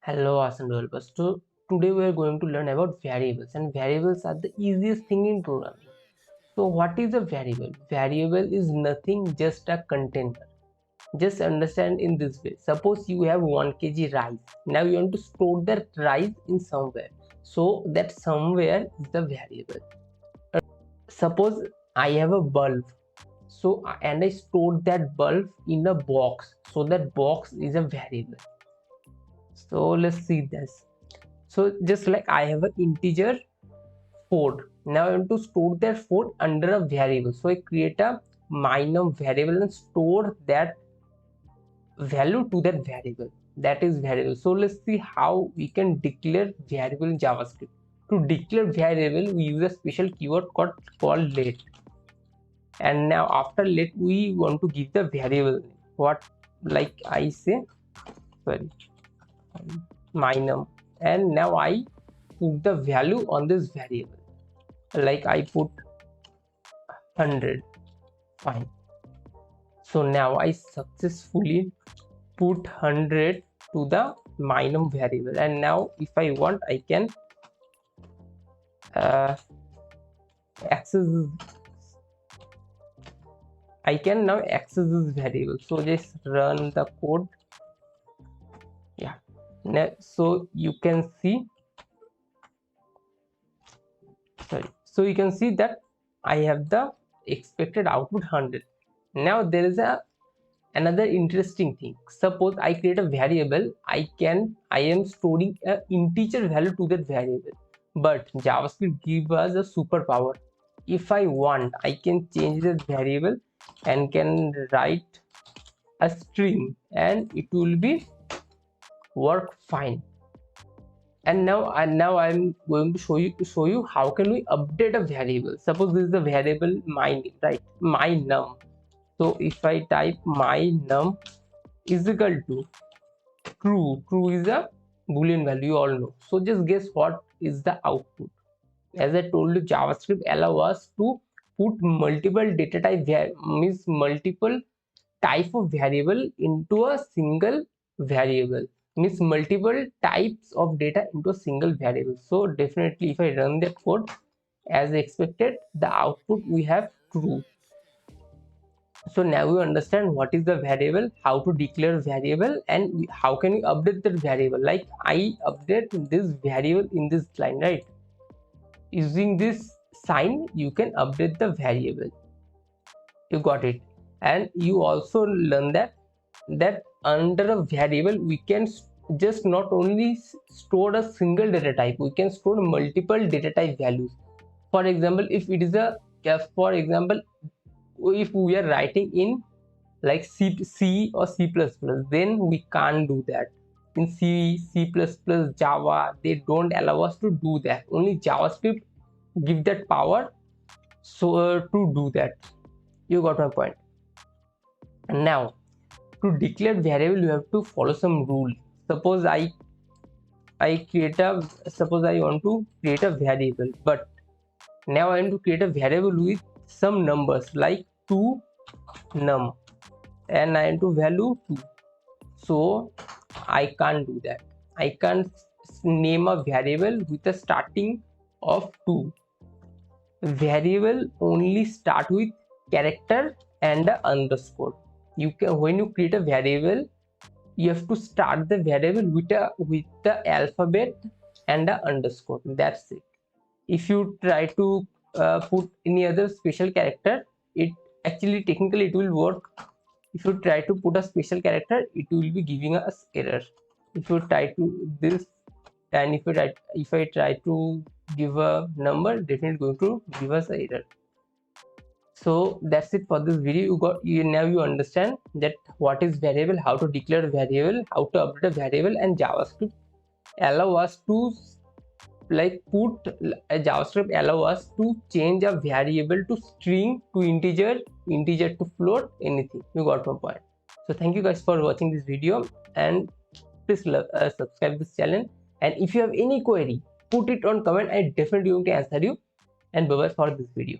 Hello, awesome developers. So today we are going to learn about variables, and variables are the easiest thing in programming. So what is a variable? Variable is nothing, just a container. Just understand in this way. Suppose you have 1 kg rice. Now you want to store that rice in somewhere. So that somewhere is the variable. Suppose I have a bulb. So and I stored that bulb in a box. So that box is a variable. So let's see this. So just like I have an integer 4. Now I want to store that 4 under a variable. So I create a minor variable and store that value to that variable. That is variable. So let's see how we can declare variable in JavaScript. To declare variable, we use a special keyword called let. And now after let, we want to give the variable name. What, like I say, sorry, my num, and now I put the value on this variable, like I put 100. Fine. So now I successfully put 100 to the my num variable, and now if I want, I can access now access this variable. So just run the code. Yeah. Now, so you can see, so you can see that I have the expected output 100. Now there is another interesting thing. Suppose I create a variable, I am storing an integer value to that variable, but JavaScript gives us a superpower. If I want, I can change that variable and can write a string, and it will be work fine. And now I'm going to show you how can we update a variable. Suppose this is the variable my name, right? My num. So if I type my num is equal to true is a boolean value, you all know. So just guess what is the output. As I told you, JavaScript allow us to put multiple data type, means multiple type of variable into a single variable, means multiple types of data into a single variable. So definitely if I run that code as expected, the output we have true. So now we understand what is the variable, how to declare variable, and how can we update that variable. Like I update this variable in this line, right? Using this sign you can update the variable. You got it. And you also learn that under a variable we can just not only store a single data type, we can store multiple data type values. For example, if it is for example, if we are writing in like C or C++, then we can't do that. In C++, Java, they don't allow us to do that. Only JavaScript give that power, so to do that. You got my point. And now to declare variable, you have to follow some rule. Suppose I want to create a variable, but now I want to create a variable with some numbers like 2 num, and I want to value 2. So I can't do that. I can't name a variable with a starting of 2. Variable only start with character and a underscore. You can, when you create a variable, you have to start the variable with the alphabet and a underscore. That's it. If you try to put any other special character, it actually technically it will work. If you try to put a special character, it will be giving us error. If you try to this, and if I try to give a number, definitely going to give us an error. So that's it for this video. Now you understand that what is variable, how to declare variable, how to update a variable, and JavaScript allow us to JavaScript allow us to change a variable to string to integer to float, anything. You got my point. So thank you guys for watching this video, and please subscribe this channel. And if you have any query, put it on comment. I definitely going to answer you. And bye bye for this video.